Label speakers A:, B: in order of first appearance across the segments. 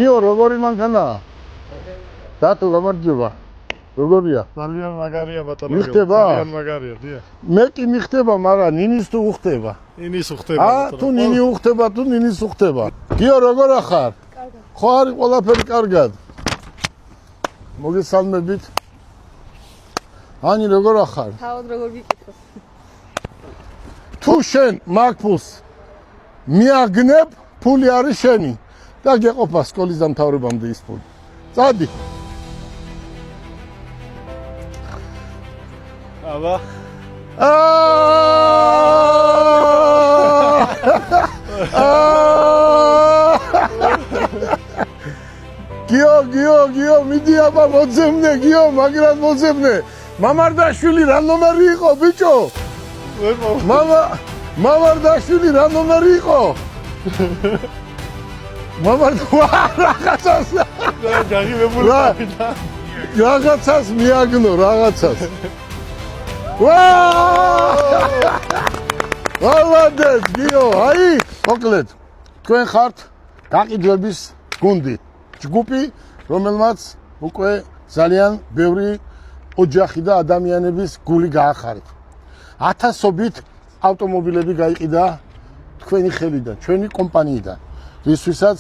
A: გიო როგორი მანქანა? დათო გამარჯობა. როგორია?
B: ძალიან მაგარია ბატონო.
A: მიხდება?
B: ძალიან მაგარია, დიახ.
A: მე კი მიხდება, მაგრამ ნინის თუ უხდება.
B: ნინის უხდება ბატონო.
A: თუ ნინი უხდება, თუ ნინის უხდება. გიო როგორ ახარ?
C: კარგად.
A: ხო არის ყველაფერი კარგად. მოგესალმებით. ანი როგორ ახარ?
C: თავად როგორ გიკითხოს?
A: თუ შენ მაგ ფულს მიაგნებ, ფული არის შენი და გეყოფა სკოლის დამთავრებამდე ის ფული. წადი.
B: აბა.
A: გიო, მიდი აბა მოძებნე, გიო, მაგრამ მოძებნე. მამარდაშვილი რა ნომერი იყო, ბიჭო? მამარდაშვილი რა ნომერი იყო? რაღაცას მიაგნო, რაღაცას. ვალადეთ, გიო, აი, მოკლედ, თქვენ ხართ გაყიდვების გუნდი. ჯგუფი, რომელმაც უკვე ძალიან ბევრი ოჯახი და ადამიანების გული გაახარეთ. ათასობით ავტომობილები გაიყიდა თქვენი ხელიდან, ჩვენი კომპანიიდან. რისთვისაც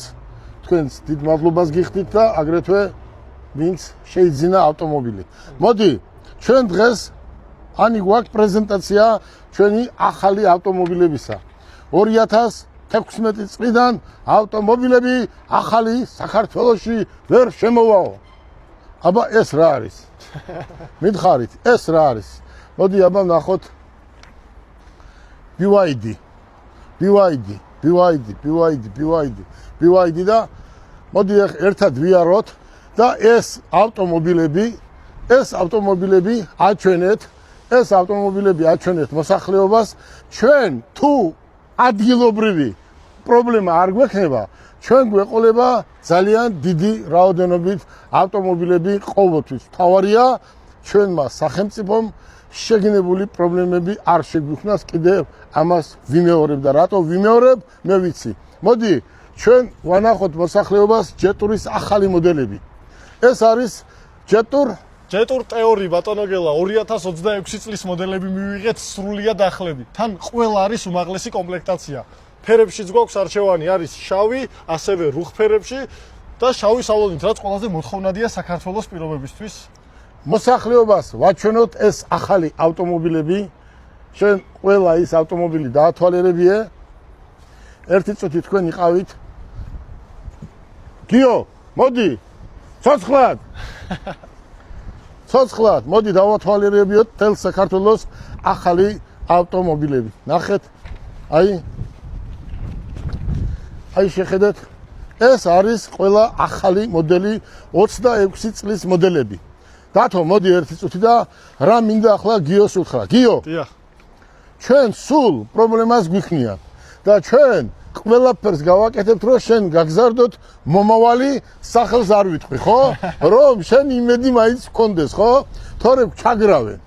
A: თქვენს დიდ მადლობას გიხდით და აგრეთვე ვინც შეიძინა ავტომობილი. მოდი, ჩვენ დღეს ანი გვაქვს პრეზენტაცია ჩვენი ახალი ავტომობილებისა. 2016 წლიდან ავტომობილები ახალი საქართველოში ვერ შემოვაო. აბა ეს რა არის? მითხარით, ეს რა არის? მოდი აბა ნახოთ BYD და მოდი ერთად ვიაროთ და ეს ავტომობილები აჩვენეთ მოსახლეობას. ჩვენ თუ ადგილობრივი პრობლემა არ გვექნება, ჩვენ გვეყოლება ძალიან დიდი რაოდენობით ავტომობილები ყოველთვის. თავარია ჩვენმა სახელმწიფომ შეგნებული პრობლემები არ შეგვიქმნას. კიდევ ამას ვიმეორებ და რატო ვიმეორებ, მე ვიცი. მოდი, ჩვენ ვანახოთ მოსახლეობას ჯეტურის ახალი მოდელები. ეს არის ჯეტურ
B: ტეორი ბატონო გელა 2026 წლის მოდელები მივიღეთ სრულიად ახლები. თან ყველა არის უმაღლესი კომპლექტაცია. ფერებშიც გვაქვს არჩევანი, არის შავი, ასევე რუხ ფერებში და შავი სალონით, რაც ყველაზე მოთხოვნადია საქართველოს პირობებისთვის.
A: მოსახლეობას ვაჩვენოთ ეს ახალი ავტომობილები. შენ ყველა ის ავტომობილი დაათვალიერებიე. ერთი წუთი თქვენ იყავით. გიო, მოდი. ცოცხლად, მოდი დავათვალიერებიოთ თელ საქართველოს ახალი ავტომობილები. ნახეთ. აი შეხედეთ. ეს არის ყველა ახალი მოდელი 26 წლის მოდელები. დათო, მოდი ერთი წუთი და რა მინდა ახლა გიოს უთხრა. გიო.
B: დიახ.
A: ჩვენ სულ პრობლემას გვიქნია და ჩვენ ყველაფერს გავაკეთებთ, რომ შენ გაგზავნოთ მომავალი სახელს არ ვიტყვი, ხო? რომ შენ იმედი მაინც გქონდეს, ხო? თორემ ჩაგრავენ.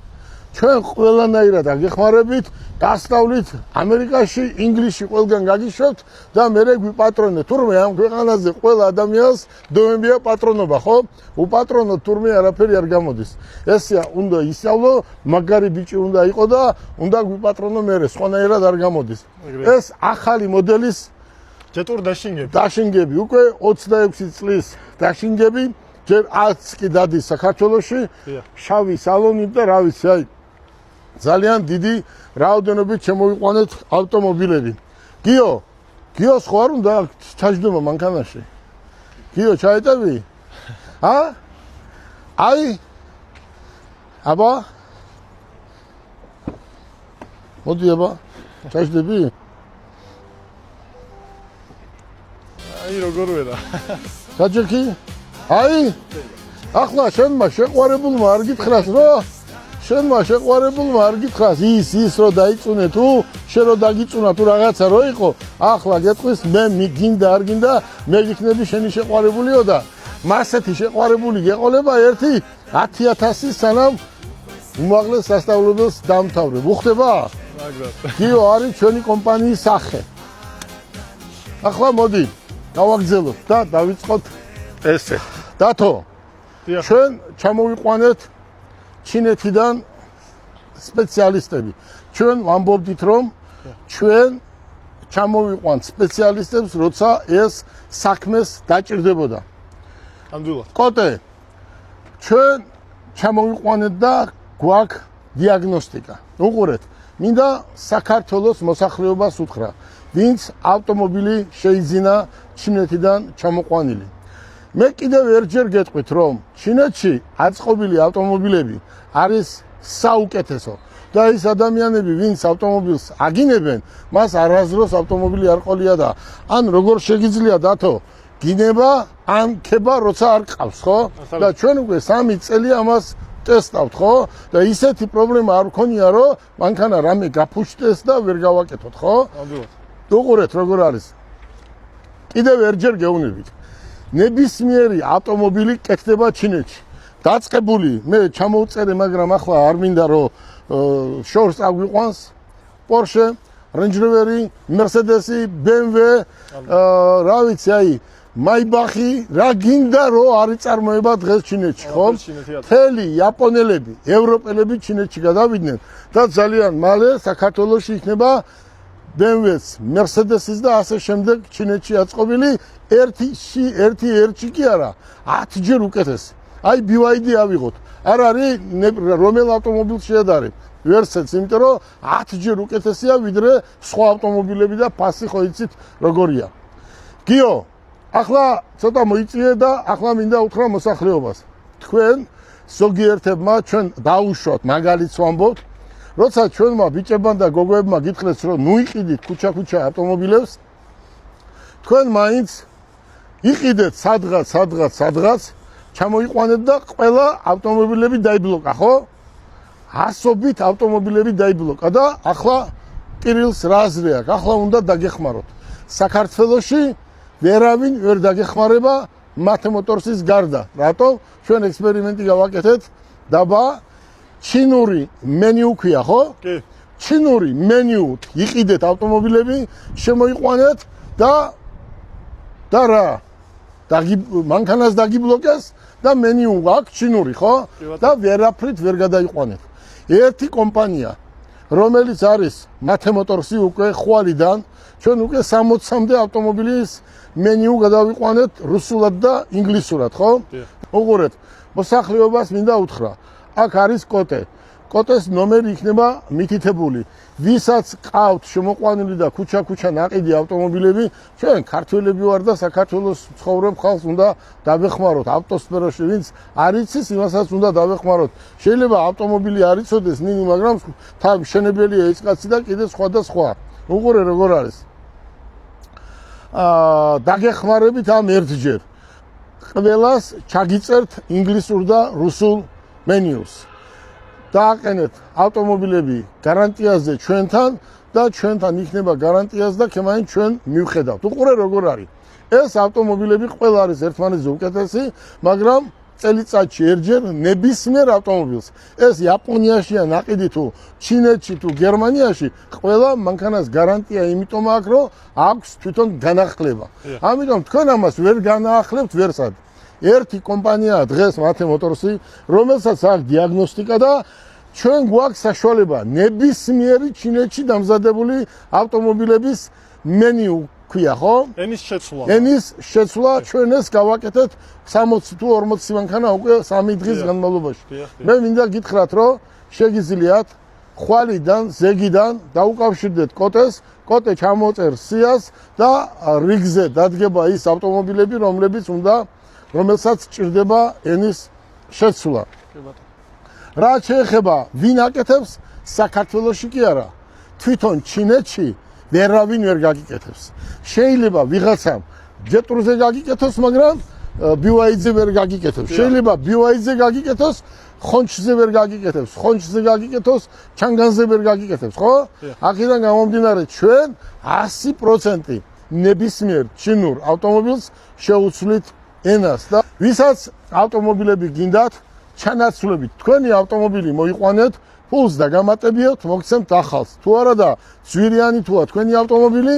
A: ჩვენ ყველანაირად აგეხმარებით, გასწავლით ამერიკაში, ინგლისში ყველგან გაგიშვებთ და მერე გვიპატრონეთ. თურმე ამ ქვეყანაზე ყველა ადამიანს დოემბია პატრონობა, ხო? უპატრონოთ თურმე არაფერი არ გამოდის. ესეა უნდა ისწავლო, მაგარი ბიჭი უნდა იყო და უნდა გვიპატრონო მერე, სხვანაირად არ გამოდის. ეს ახალი მოდელის
B: ჯეტურ დაშინგები.
A: დაშინგები, უკვე 26 წლის დაშინგები, ჯერ 10 კი დადის საქართველოში, შავი სალონით და რა ვიცი, აი ძალიან დიდი რაოდენობით შემოიყვანეთ ავტომობილები. გიოს ხო არ უნდა ჩაჯდომა მანქანაში? გიო, ჩაეტევი? აი აბა მოდი აბა ჩაჯდები?
B: აი როგორ ვერა.
A: გაჯექი? აი ახლა შენმა შეყვარებულმა არ გითხრას, რომ ის რო დაიწუნე თუ შენ რო დაგიწუნა თუ რაღაცა რო იყო, ახლა გეტყვის მე გინდა არ გინდა, მე ვიქნები შენი შეყვარებულიო და მასეთი შეყვარებული გეყოლება ერთი 10,000 სანამ უმაღლეს სასწავლებელს დამთავრებ. უხდება? გიო არის ჩვენი კომპანიის სახე. ახლა მოდი, დავაგზელოთ და დავიწყოთ ესე. დათო,
B: დიახ.
A: ჩვენ ჩამოვიყვანეთ ჩინეთიდან სპეციალისტები. ჩვენ ვამბობდით, რომ ჩვენ ჩამოვიყვანთ სპეციალისტებს, როცა ეს საქმეს დაჭირდებოდა.
B: ნამდვილად.
A: კოტე, ჩვენ ჩამოვიყვანეთ და გვაქვს დიაგნოსტიკა. უყურეთ, მინდა საქართველოს მოსახლეობას უთხრა, ვინც ავტომობილი შეიძინა ჩინეთიდან ჩამოყვანილი. მე კიდევ ერთჯერ გეტყვით, რომ ჩინეთში აწყობილი ავტომობილები არის საუკეთესო და ის ადამიანები, ვინც ავტომობილს აგინებენ, მას არასდროს ავტომობილი არ ყოლია და ან როგორ შეგიძლია დათო გინება ან ქება როცა არ ყავს, ხო? და ჩვენ უკვე 3 წელი ამას ტესტავთ, ხო? და ისეთი პრობლემა არ გქონია, რომ მანქანა რამე გაფუჭდეს და ვერ გავაკეთოთ, ხო?
B: ნამდვილად.
A: უყურეთ როგორ არის. კიდევ ერთჯერ გეუბნებით. ნებისმიერი ავტომობილი კეთდება ჩინეთში. დაწყებული მე ჩამოვწერე, მაგრამ ახლა არ მინდა რომ შორს აგვიყვანს Porsche, Range Rover, Mercedes, BMW, რა ვიცი, აი Maybach-ი, რა გინდა რომ არის წარმოება დღეს ჩინეთში, ხო? მთელი იაპონელები, ევროპელები ჩინეთში გადავიდნენ და ძალიან მალე საქართველოში იქნება BMW-ს, Mercedes-ის და ასე შემდეგ ჩინეთში აწყობილი ერთი კი არა, 10 ჯერ უკეთესი. აი BYD ავიღოთ. არ არის რომელ ავტომობილს შეადარებ. ვერსეც, იმიტომ რომ 10 ჯერ უკეთესია ვიდრე სხვა ავტომობილები და ფასი ხო იცით როგორია. გიო, ახლა ცოტა მოიწიე და ახლა მინდა უთხრა მოსახლეობას. თქვენ ზოგიერთებმა ჩვენ დაუშვათ, მაგალითს ვამბობთ, როცა ჩვენმა ბიჭებმა და გოგოებმა გითხრეს, რომ ნუ იყიდით ქუჩა ავტომობილებს, თქვენ მაინც იყიდეთ სადღაც ჩამოიყვანეთ და ყველა ავტომობილები დაიბლოკა, ხო? ასობით ავტომობილები დაიბლოკა და ახლა კირილს რა აზრი აქვს? ახლა უნდა დაგეხმაროთ. საქართველოში ვერავინ ვერ დაგეხმარება მათ მოტორსის გარდა. რატო? ჩვენ ექსპერიმენტი გავაკეთეთ დაბა ჩინური მენიუ ქვია, ხო?
B: კი.
A: ჩინური მენიუ იყიდეთ ავტომობილები, შემოიყვანეთ და რა? მანქანას დაგიბლოკეს და მენიუ აქვს ჩინური, ხო? და ვერაფრით ვერ გადაიყვანეთ. ერთი კომპანია, რომელიც არის მათ მოტორსი უკვე ხვალიდან, ჩვენ უკვე 60-მდე ავტომობილის მენიუ გადავიყვანეთ რუსულად და ინგლისურად, ხო? უყურეთ, მოსახლეობას მინდა უთხრა. აქ არის კოტე. კოტეს ნომერი იქნება მითითებული. ვისაც ყავთ შემოყვანილი და ქუჩა ნაყიდი ავტომობილები, ჩვენ ქართველები ვარ და საქართველოს ცხოვრებ ხალხს უნდა დავეხმაროთ ავტოსფეროში, ვინც არ იცის, იმასაც უნდა დავეხმაროთ. შეიძლება ავტომობილი არ იცოდეს ნინი, მაგრამ თან მშენებელია ეს კაცი და კიდე სხვა და სხვა. უყურე როგორ არის. დაგეხმარებით ამ ერთჯერ. ყველას ჩაგიწერთ ინგლისურ და რუსულ მენიუს. დააყენეთ ავტომობილები გარანტიაზე ჩვენთან და ჩვენთან იქნება გარანტიას და ქემაინ ჩვენ მივხედავთ. უყურე როგორ არის. ეს ავტომობილები ყველა არის ერთმანეთზე უკეთესი, მაგრამ წელიწადში ერთჯერ ნებისმიერ ავტომობილს. ეს იაპონიაში ნაყიდი თუ ჩინეთში თუ გერმანიაში ყველა მანქანას გარანტია იმიტომ აქვს, რომ აქვს თვითონ განახლება. ამიტომ თქვენ ამას ვერ განაახლებთ ვერსად. ერთი კომპანიაა დღეს მათ მოტორსი, რომელსაც აქვს დიაგნოსტიკა და ჩვენ გვაქვს საშუალება ნებისმიერი ჩინეთში დამზადებული ავტომობილების მენიუ ქვია, ხო? ენის შეცვლა ჩვენ ეს გავაკეთეთ 60 თუ 40 მანქანა უკვე 3 დღის განმავლობაში. მე მინდა გითხრათ, რომ შეგიძლიათ ხვალიდან, ზეგიდან დაუკავშირდეთ კოტეს, კოტე ჩამოწერს სიას და რიგზე დადგება ის ავტომობილები, რომელსაც ჭირდება ენის შეცვლა. რა შეეხება ვინ აკეთებს? საქართველოში კი არა. თვითონ ჩინეთში ვერავინ ვერ გაგიკეთებს. შეიძლება ვიღაცამ ჯეტრუზე გაგიკეთოს, მაგრამ BYD-ზე ვერ გაგიკეთებს. შეიძლება BYD-ზე გაგიკეთოს, ხონჩზე ვერ გაგიკეთებს. ხონჩზე გაგიკეთოს, ჩანგანზე ვერ გაგიკეთებს, ხო? აქედან გამომდინარე ჩვენ 100% ნებისმიერ ჩინურ ავტომობილს შეუცვლით ენას და ვისაც ავტომობილები გინდათ, ჩანაცვლებით თქვენი ავტომობილი მოიყვანეთ, ფულს დაგამატებიოთ, მოგცემთ ახალს. თუ არა და ძვირიანი თუა თქვენი ავტომობილი,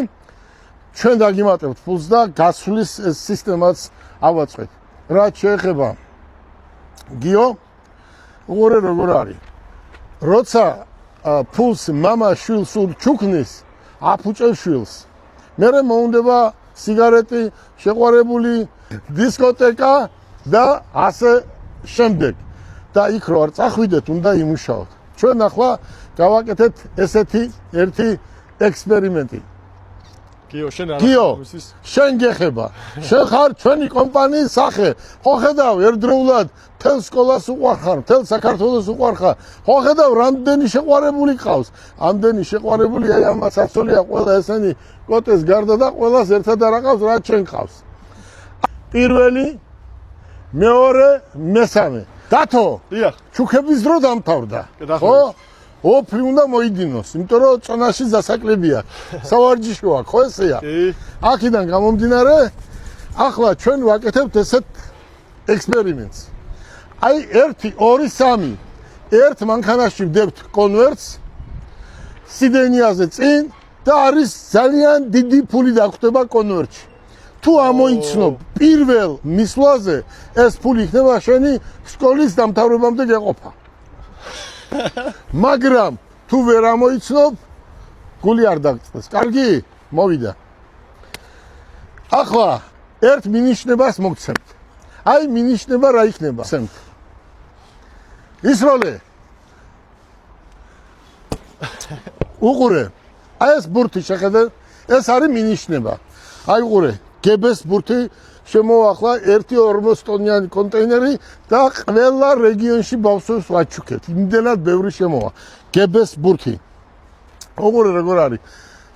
A: ჩვენ დაგიმატებთ ფულს და გასვლის სისტემაც ავაწყეთ. რაც შეეხება გიო, უყურე როგორ არის. როცა ფულს მამა შვილს ურჩუქნის, აფუჭებს შვილს. მერე მოუნდება სიგარეტი, შეყვარებული დისკოტეკა და ასე შემდეგ. და იქ რო არ წახვიდეთ, უნდა იმუშაოთ. ჩვენ ახლა გავაკეთეთ ესეთი ერთი ექსპერიმენტი.
B: გიო, შენ არ
A: გიო, შენ გეხება. შენ ხარ ჩვენი კომპანიის სახე. ხო ხედავ, ერთდროულად თელ სკოლას უყვარხარ, თელ საქართველოს უყვარხარ. ხო ხედავ, რამდენი შეყვარებული ყავს. ამდენი შეყვარებული, აი ამას ასოლია ყველა ესენი კოტეს გარდა და ყველას ერთად არ ყავს, რაც ჩვენ ყავს. პირველი, მეორე, მესამე. დათო,
B: დიახ.
A: ჩუქების დრო დამთავრდა. ხო? ოფლი უნდა მოიდინოს, იმიტომ რომ წონაში დასაკლებია. სავარჯიშო აქვს, ხო ესეა?
B: კი.
A: აქედან გამომდინარე, ახლა ჩვენ ვაკეთებთ ესეთ ექსპერიმენტს. აი 1, 2, 3 ერთ მანქანაში ვდებთ კონვერტს სიდენიაზე წინ და არის ძალიან დიდი ფული დაგხვდება კონვერტში. თუ ამოიცნობ პირველ მისვლაზე, ეს ფული იქნება შენი სკოლის დამთავრებამდე გეყოფა. მაგრამ თუ ვერ ამოიცნობ, გული არ დაგწეს. კარგი? მოვიდა. ახლა ერთ მინიშნებას მოგცემთ. აი მინიშნება რა იქნება? ისროლე. უყურე. აი ეს ბურთი შეხედე, ეს არის მინიშნება. აი უყურე, გებეს ბურთი შემოახლა 1-40 ტონიანი კონტეინერი და ყველა რეგიონში ბავშვებს ვაჩუქეთ. იმდენად ბევრი შემოვა. გებეს ბურთი. უყურე როგორ არის.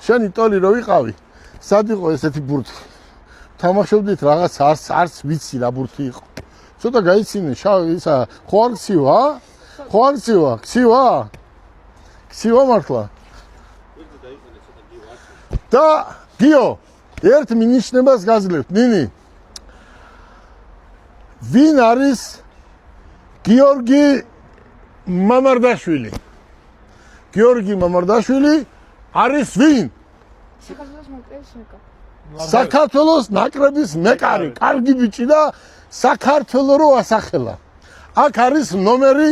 A: შენი ტოლი რო ვიყავი, სად იყო ესეთი ბურთი? თამაშობდით რაღაც არც ვიცი რა ბურთი იყო. ცოტა გაიცინე, ისა ხო არ ცივა? ხო არ ცივა? ცივა? ცივა მართლა. და გიო, ერთ მინიშნებას გაძლევთ, ნინი. ვინ არის გიორგი მამარდაშვილი? გიორგი მამარდაშვილი არის ვინ? საქართველოს ნაკრების მეკარე, კარგი ბიჭი და საქართველოს რო ასახელა. აქ არის ნომერი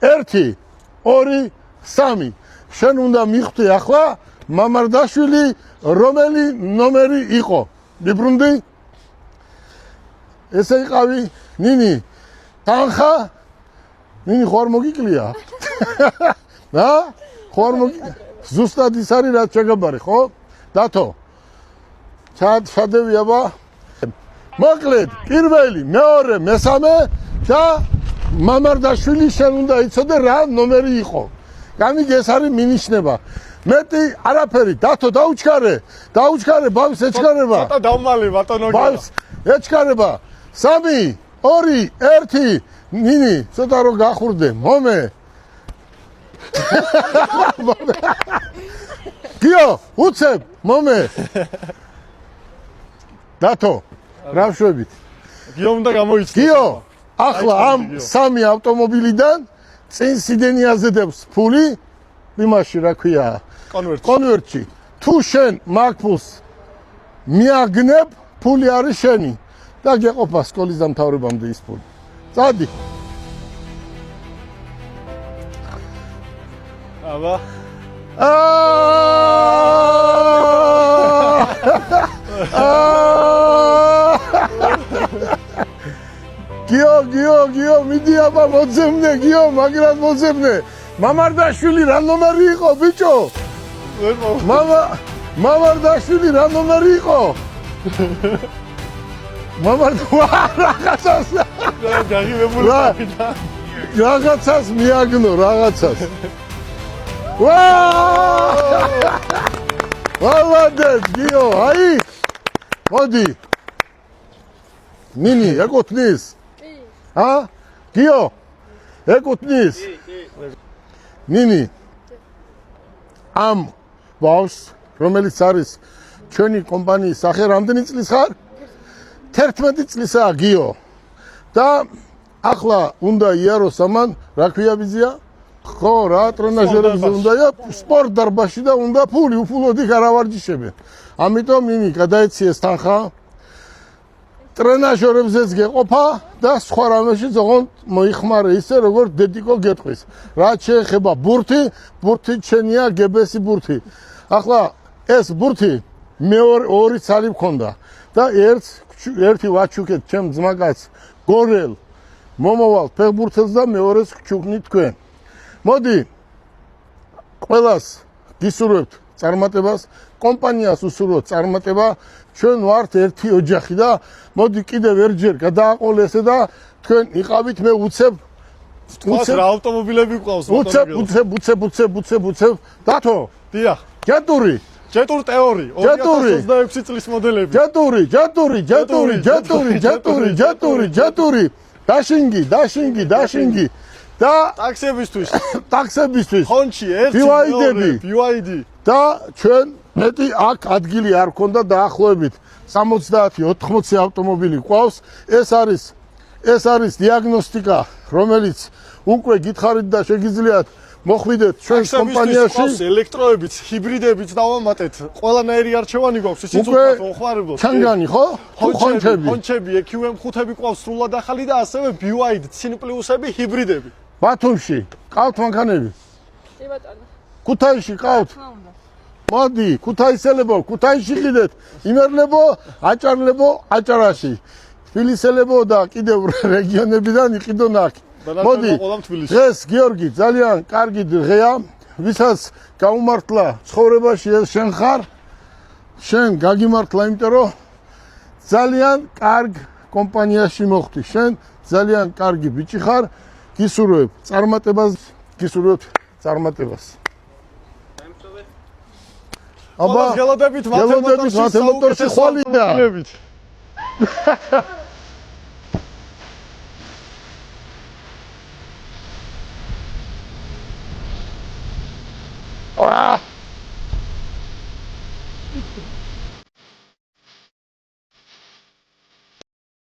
A: 1, 2, 3. შენ უნდა მიხვდე ახლა მამარდაშვილი რომელი ნომერი იყო? მიბრუნდი? ესე იყავი, ნინი, თანხა? ნინი ხო არ მოგიკლია? რა? ხო არ მოგიკლია? ზუსტად ის არის რაც შეგაბარი, ხო? დათო. ჩადევი აბა. მოკლედ, პირველი, მეორე, მესამე და მამარდაშვილი შენ უნდა იცოდე რა ნომერი იყო. გამიგე ეს არის მინიშნება. მეტი არაფერი, დათო დაუჩქარე, ბავშვს ეჩქარება.
B: ცოტა დავმალი ბატონო გიო.
A: ბავშვს ეჩქარება. 3, 2, 1, ნინი, ცოტა რო გახურდე, მომე. გიო, უცებ, მომე. დათო, რა ვშვებით?
B: გიო უნდა გამოიცნო.
A: გიო, ახლა ამ 3 ავტომობილიდან წინ სიდენიაზე დებს ფული, იმაში რა ქვია, კონვერტში. თუ შენ მაგ ფულს მიაგნებ, ფული არის შენი და გეყოფა სკოლის დამთავრებამდე ის ფული. წადი.
B: აბა.
A: გიო, მიდი აბა მოძებნე, გიო, მაგრამ მოძებნე. მამარდაშვილი რა ნომერი იყო, ბიჭო? მამარდაშვილი რა ნომერი იყო? რაღაცას. რაღაცას მიაგნო, რაღაცას. ვალადეთ, გიო, აი. მოდი. ნინი, ეკუთვნის? ა? გიო, ეკუთვნის? ნინი, ამ ბავშვს, რომელიც არის ჩვენი კომპანიის სახე, რამდენი წლის ხარ? 11 წლისაა გიო. და ახლა უნდა იაროს ამან, რა ქვია ბიზია? ხო, რა ტრენაჟერებზე უნდა ია, სპორტ დარბაზში და უნდა ფული, უფულოდ იქ არ ავარჯიშებენ. ამიტომ ნინი, გადაეციეს თანხა. ტრენაჟორებზეც გეყოფა და სხვა რამეშიც ოღონდ მოიხმარე ისე როგორც დედიკო გეტყვის. რაც შეეხება ბურთი ჩენია გებესი ბურთი. ახლა ეს ბურთი მეორე ორი ცალი მქონდა და ერთი ვაჩუქეთ ჩემ ძმაკაც გორელ მომავალ ფეხბურთელს და მეორეს ჩუქნით თქვენ. მოდი ყველას გისურვებთ წარმატებას, კომპანიას უსურვოთ წარმატება, ჩვენ ვართ ერთი ოჯახი და მოდი კიდევ ერთჯერ გადააყოლე ესე და თქვენ იყავით მე უცებ
B: რა ავტომობილები გყავს
A: უცებ დათო
B: დიახ
A: ჯეტური
B: ტეორი 2026 წლის მოდელები
A: ჯეტური დაშინგი და ტაქსებისთვის
B: ხონჩი ერთი BYD
A: და ჩვენ მეტი აქ ადგილი არ ქონდა დაახლოებით 70-80 ავტომობილი ყავს. ეს არის დიაგნოსტიკა, რომელიც უკვე გითხარით და შეგიძლიათ მოხვიდეთ ჩვენ კომპანიაში.
B: ელექტროებიც, ჰიბრიდებიც დავამატეთ. ყველანაირი არჩევანი გვაქვს, ისიც
A: უკვე
B: უხმარებელს.
A: ჩანგანი ხო?
B: ხონჩები, EQM 5-ები ყავს სრულად ახალი და ასევე BYD ცინ პლუსები, ჰიბრიდები.
A: ბათუმში ყავთ მანქანები?
C: კი ბატონო.
A: ქუთაისში ყავთ? მოდი, ქუთაისელებო, ქუთაისში ყიდეთ. იმერლებო, აჭარლებო, აჭარაში. თბილისელებო და კიდევ რეგიონებიდან იყიდონ აქ. მოდი, დღეს გიორგი ძალიან კარგი დღეა, ვისაც გაუმართლა ცხოვრებაში ეს შენ ხარ, შენ გაგიმართლა, იმიტომ რომ ძალიან კარგ კომპანიაში მოხვდი. შენ ძალიან კარგი ბიჭი ხარ, გისურვებ წარმატებას.
B: აბა, გელოდებით
A: მათემატიკაში ხვალია.